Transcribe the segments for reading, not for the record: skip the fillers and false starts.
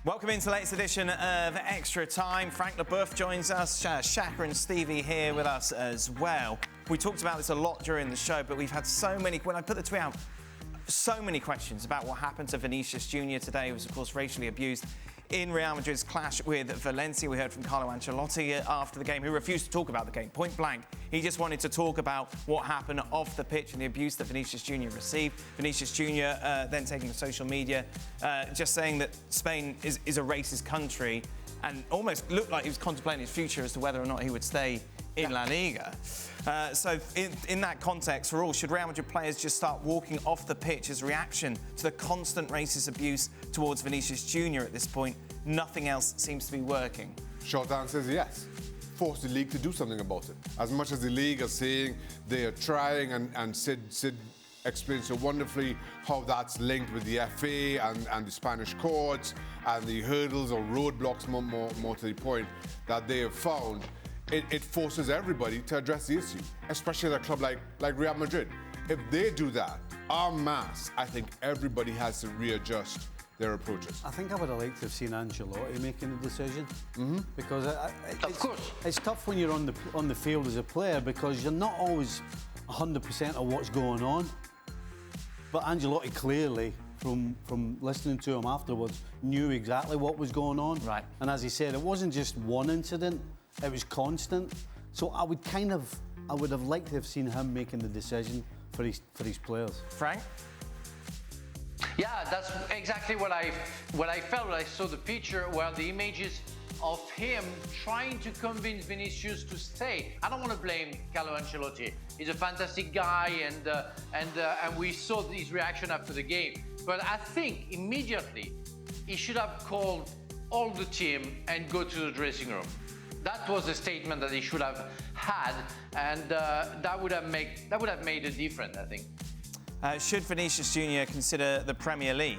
Welcome into the latest edition of Extra Time. Frank LeBoeuf joins us, Shaka and Stevie here with us as well. We talked about this a lot during the show, but we've had so many, when I put the tweet out, so many questions about what happened to Vinicius Jr. today. He was, of course, racially abused in Real Madrid's clash with Valencia. We heard from Carlo Ancelotti after the game, who refused to talk about the game, point blank. He just wanted to talk about what happened off the pitch and the abuse that Vinicius Jr. received. Vinicius Jr. Then taking to social media, just saying that Spain is a racist country, and almost looked like he was contemplating his future as to whether or not he would stay in La Liga. So in that context, for all, should Real Madrid players just start walking off the pitch as a reaction to the constant racist abuse towards Vinicius Jr. at this point? Nothing else seems to be working. Short answer is yes. Force the league to do something about it. As much as the league are saying they are trying, and Sid explains so wonderfully how that's linked with the FA and the Spanish courts and the hurdles or roadblocks, more to the point, that they have found. It forces everybody to address the issue, especially at a club like Real Madrid. If they do that, en masse, I think everybody has to readjust their approaches. I think I would have liked to have seen Ancelotti making the decision, because of course it's tough when you're on the field as a player, because you're not always 100% of what's going on. But Ancelotti clearly, from listening to him afterwards, knew exactly what was going on. Right. And as he said, it wasn't just one incident; it was constant. So I would have liked to have seen him making the decision for his players. Frank? Yeah, that's exactly what I felt when I saw the picture, where the images of him trying to convince Vinicius to stay. I don't want to blame Carlo Ancelotti. He's a fantastic guy, and we saw his reaction after the game. But I think immediately he should have called all the team and go to the dressing room. That was a statement that he should have had, and that would have made a difference, I think. Should Vinicius Jr. consider the Premier League?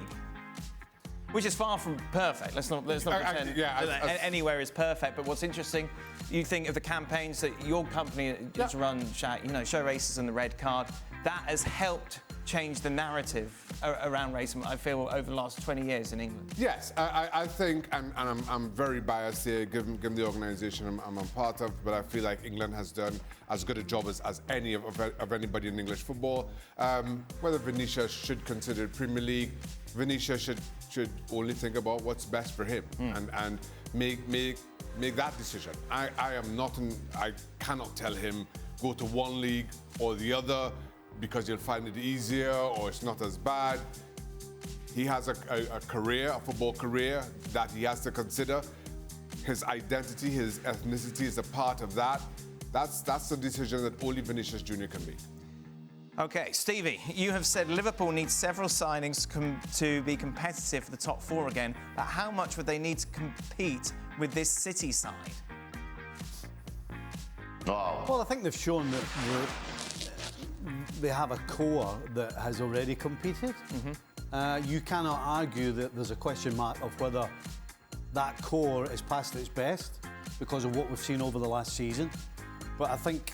Which is far from perfect. Let's not pretend that anywhere is perfect. But what's interesting, you think of the campaigns that your company has run, show racism and the red card. That has helped change the narrative around racism, I feel, over the last 20 years in England. Yes, I think, and I'm very biased here, given the organisation I'm a part of, but I feel like England has done as good a job as any of anybody in English football. Whether Vinicius should consider Premier League, Vinicius should only think about what's best for him and make that decision. I cannot tell him go to one league or the other, because you'll find it easier or it's not as bad. He has a career, a football career, that he has to consider. His identity, his ethnicity is a part of that. That's the decision that only Vinicius Jr. can make. OK, Stevie, you have said Liverpool needs several signings to be competitive for the top four again. But how much would they need to compete with this City side? Oh. Well, I think they've shown that they have a core that has already competed. You cannot argue that there's a question mark of whether that core is past its best because of what we've seen over the last season. But I think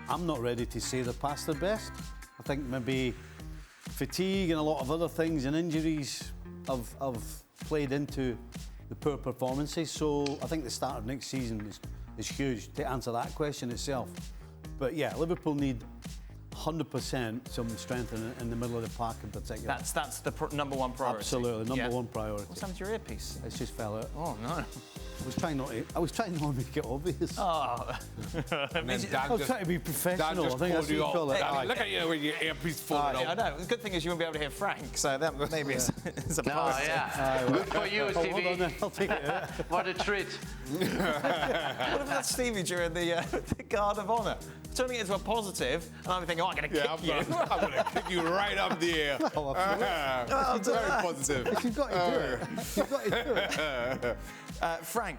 I'm not ready to say they're past their best. I think maybe fatigue and a lot of other things and injuries have played into the poor performances. So I think the start of next season is huge to answer that question itself. But yeah, Liverpool need 100% some strength in the middle of the park in particular. That's the number one priority. Absolutely, number one priority. What's happened to your earpiece? It's just fell out. Oh no. I was trying not to make it obvious. Oh. I was trying to be professional. I think that's what you call it. Look at you with your earpiece falling out. I know. The good thing is you won't be able to hear Frank, so that maybe it's a positive. Good for you, Stevie. Hold on then. I'll take it. What a treat. What about Stevie during the Guard of Honour? Turning it into a positive, and I'm thinking, I'm going to kick you. I'm going to kick you right up the air. It's very positive. You've got to do it. You've got to do it. Frank,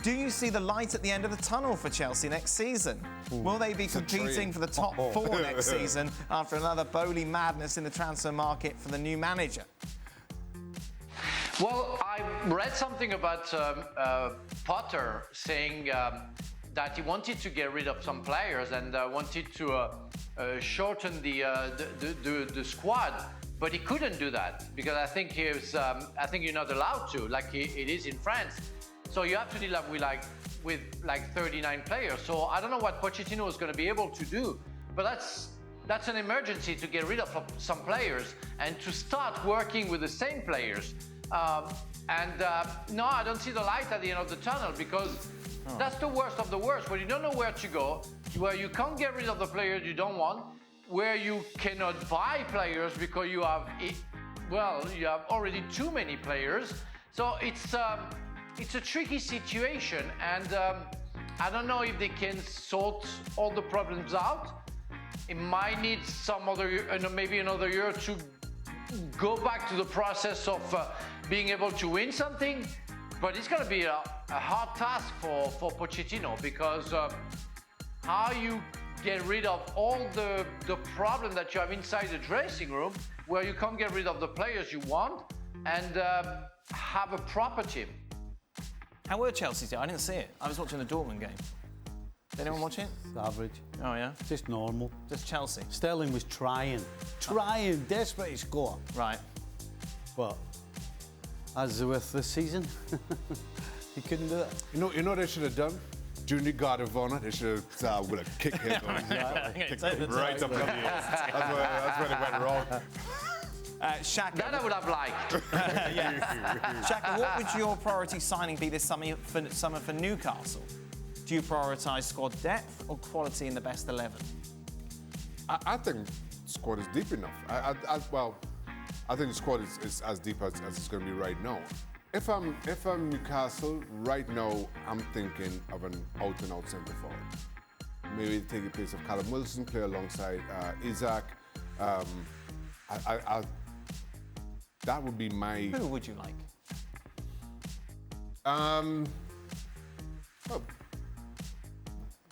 do you see the light at the end of the tunnel for Chelsea next season? Will they be competing for the top four next season after another Bowley madness in the transfer market for the new manager? Well, I read something about Potter saying that he wanted to get rid of some players and wanted to shorten the squad. but he couldn't do that because I think I think you're not allowed to, like it is in France. So you have to deal with 39 players. So I don't know what Pochettino is going to be able to do, but that's an emergency to get rid of some players and to start working with the same players. No, I don't see the light at the end of the tunnel because that's the worst of the worst. When you don't know where to go, where you can't get rid of the players you don't want, where you cannot buy players because you have already too many players. So it's a tricky situation, and I don't know if they can sort all the problems out. It might need maybe another year to go back to the process of being able to win something, but it's going to be a hard task for Pochettino because how you get rid of all the problem that you have inside the dressing room where you can't get rid of the players you want and have a proper team. How were Chelsea's day? I didn't see it. I was watching the Dortmund game. Did anyone watch it? Average. Oh, yeah? Just normal. Just Chelsea? Sterling was trying, desperate to score. Right. But as with this season, he couldn't do it. You know what they should have done? Junior God of Honor, they should have with a kick hit on right up the ears. That's when it went wrong. Shaka. That I would have liked. Shaka, what would your priority signing be this summer for Newcastle? Do you prioritise squad depth or quality in the best 11? I think the squad is deep enough. I think the squad is as deep as it's going to be right now. If I'm Newcastle, right now, I'm thinking of an out-and-out centre forward. Maybe take the place of Callum Wilson, play alongside Isaac. That would be my... Who would you like?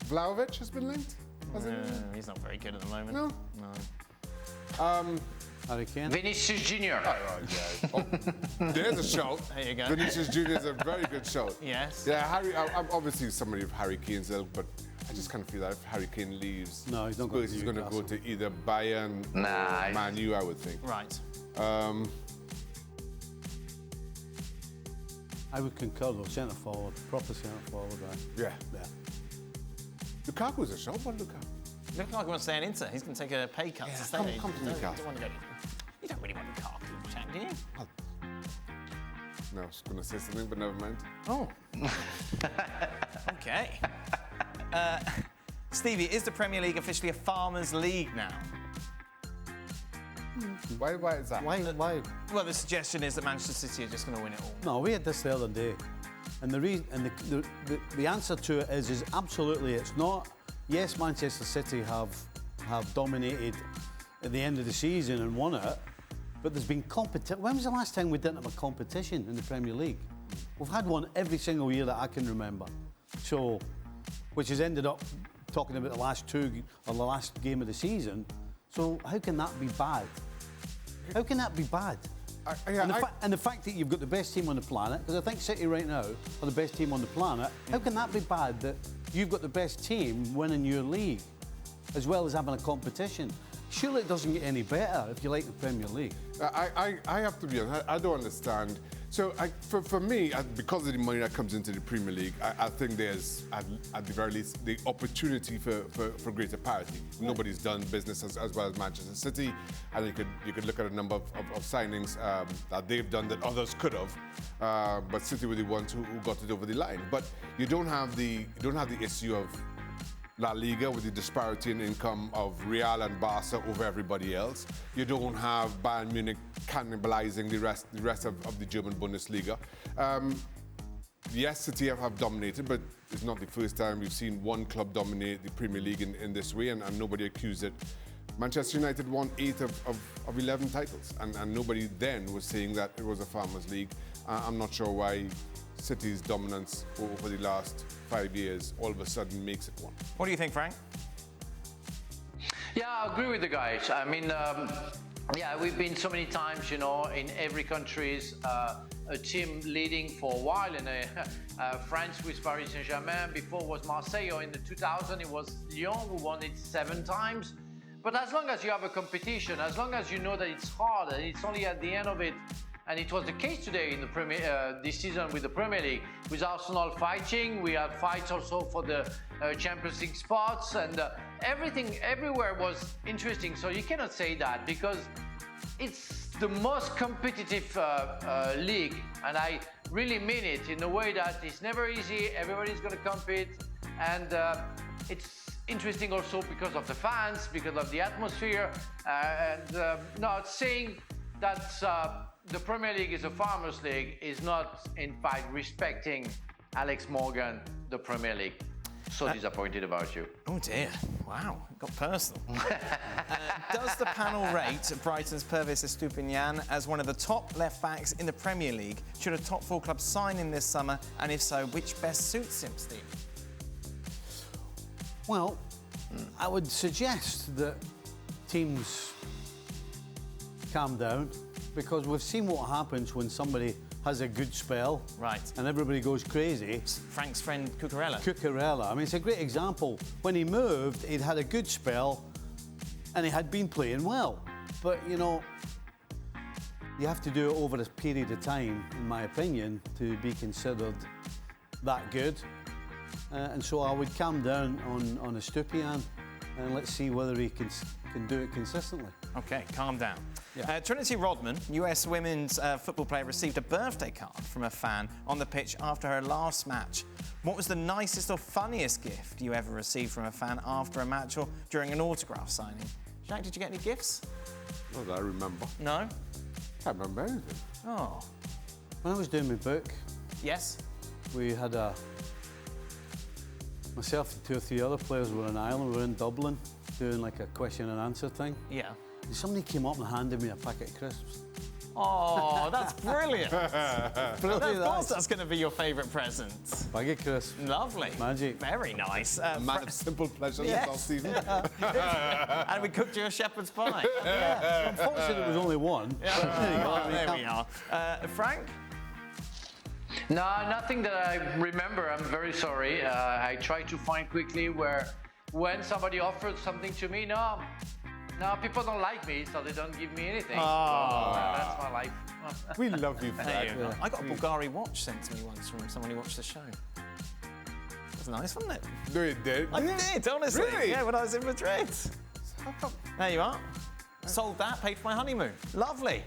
Vlahovic has been linked? He's not very good at the moment. No? Harry Kane. Vinicius Jr. There's a shout. There you go. Vinicius Jr. is a very good shout. Yes. Yeah, I'm obviously somebody of Harry Kane's ilk, but I just kind of feel that if Harry Kane leaves, no, he's not going to he's going to go to either Bayern or Man U, I would think. Right. I would concur though, centre forward, proper centre forward. Yeah. Lukaku's a shout, but Lukaku. Looks like he wants to stay in Inter. He's going to take a pay cut to stay there. Come to Newcastle. You don't really want Lukaku, Jack, do you? No, I was going to say something, but never mind. Oh. Okay. Stevie, is the Premier League officially a farmers' league now? Why is that? Why? Well, the suggestion is that Manchester City are just going to win it all. No, we had this the other day, and the reason and the answer to it is absolutely it's not. Yes, Manchester City have dominated at the end of the season and won it, but there's been competition. When was the last time we didn't have a competition in the Premier League? We've had one every single year that I can remember. So, which has ended up talking about the last last game of the season. So how can that be bad? How can that be bad? And the fact that you've got the best team on the planet, because I think City right now are the best team on the planet, how can that be bad that you've got the best team winning your league, as well as having a competition? Surely it doesn't get any better if you like the Premier League. I have to be honest, I don't understand. So for me, because of the money that comes into the Premier League, I think there's, at the very least, the opportunity for greater parity. Yeah. Nobody's done business as well as Manchester City, and you could look at a number of signings that they've done that others could have, but City were the ones who got it over the line. But you don't have the issue of La Liga with the disparity in income of Real and Barca over everybody else. You don't have Bayern Munich cannibalizing the rest of the German Bundesliga. Yes, City have dominated, but it's not the first time we've seen one club dominate the Premier League in this way, and nobody accused it. Manchester United won 8 of 11 titles, and nobody then was saying that it was a farmers' league. I'm not sure why City's dominance over the last 5 years all of a sudden makes it one. What do you think, Frank? Yeah, I agree with the guys. I mean, yeah, we've been so many times, you know, in every country's a team leading for a while. In France with Paris Saint-Germain, before was Marseille, or in the 2000 it was Lyon who won it 7 times. But as long as you have a competition, as long as you know that it's hard and it's only at the end of it, and it was the case today in the this season with the Premier League, with Arsenal fighting. We had fights also for the Champions League spots, and everything everywhere was interesting. So you cannot say that because it's the most competitive league, and I really mean it in a way that it's never easy. Everybody's going to compete, and it's interesting also because of the fans, because of the atmosphere, and not saying that the Premier League is a farmers' league is not, in fact, respecting Alex Morgan, the Premier League. So disappointed about you. Oh dear, wow, it got personal. Does the panel rate Brighton's Pervis Estupiñán as one of the top left-backs in the Premier League? Should a top 4 club sign him this summer? And if so, which best suits him, Steve? Well, I would suggest that teams calm down, because we've seen what happens when somebody has a good spell, right, and everybody goes crazy. Frank's friend Cucurella. Cucurella. I mean, it's a great example. When he moved, he'd had a good spell, and he had been playing well. But you know, you have to do it over a period of time, in my opinion, to be considered that good. And so I would calm down on Estupiñán, and let's see whether he can do it consistently. OK, calm down. Yeah. Trinity Rodman, US women's football player, received a birthday card from a fan on the pitch after her last match. What was the nicest or funniest gift you ever received from a fan after a match or during an autograph signing? Jack, did you get any gifts? Not that I remember. No? Can't remember anything. Oh. When I was doing my book, Yes? we had myself and 2 or 3 other players were in Ireland. We were in Dublin doing like a question and answer thing. Yeah. And somebody came up and handed me a packet of crisps. Oh, that's brilliant. Brilliant. Of course that's going to be your favourite present. Bag of crisps. Lovely. Magic. Very nice. A man of simple pleasures, Yes. all Stephen. And we cooked you a shepherd's pie. Yeah. Unfortunately, there was only one. Yeah. There you go. There we are. Frank? No, nothing that I remember. I'm very sorry. I try to find quickly when somebody offered something to me. No, people don't like me, so they don't give me anything. Oh. So, that's my life. We love you, Frank. Yeah. I got a Bulgari watch sent to me once from someone who watched the show. It was nice, wasn't it? No, you did. I did, honestly. Really? Yeah, when I was in Madrid. How come? There you are. Sold that, paid for my honeymoon. Lovely.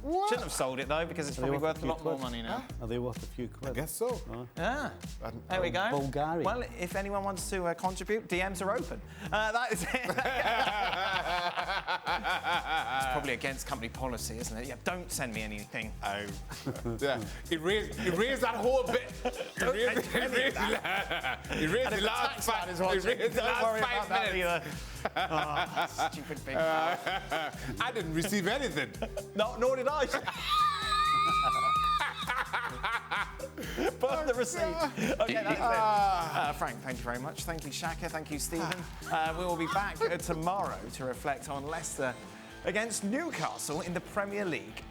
What? Shouldn't have sold it though, because it's probably worth a lot more money now. Are they worth a few quid? I guess so. Yeah. There we go. Bulgari. Well, if anyone wants to contribute, DMs are open. That is it. It's probably against company policy, isn't it? Yeah, don't send me anything. Yeah. Erase that whole bit. Erase the last 5 minutes. Oh, stupid big. I didn't receive anything. No, nor did I. Burn the receipt. Okay, that's it. Frank, thank you very much. Thank you, Shaka. Thank you, Stephen. We will be back tomorrow to reflect on Leicester against Newcastle in the Premier League.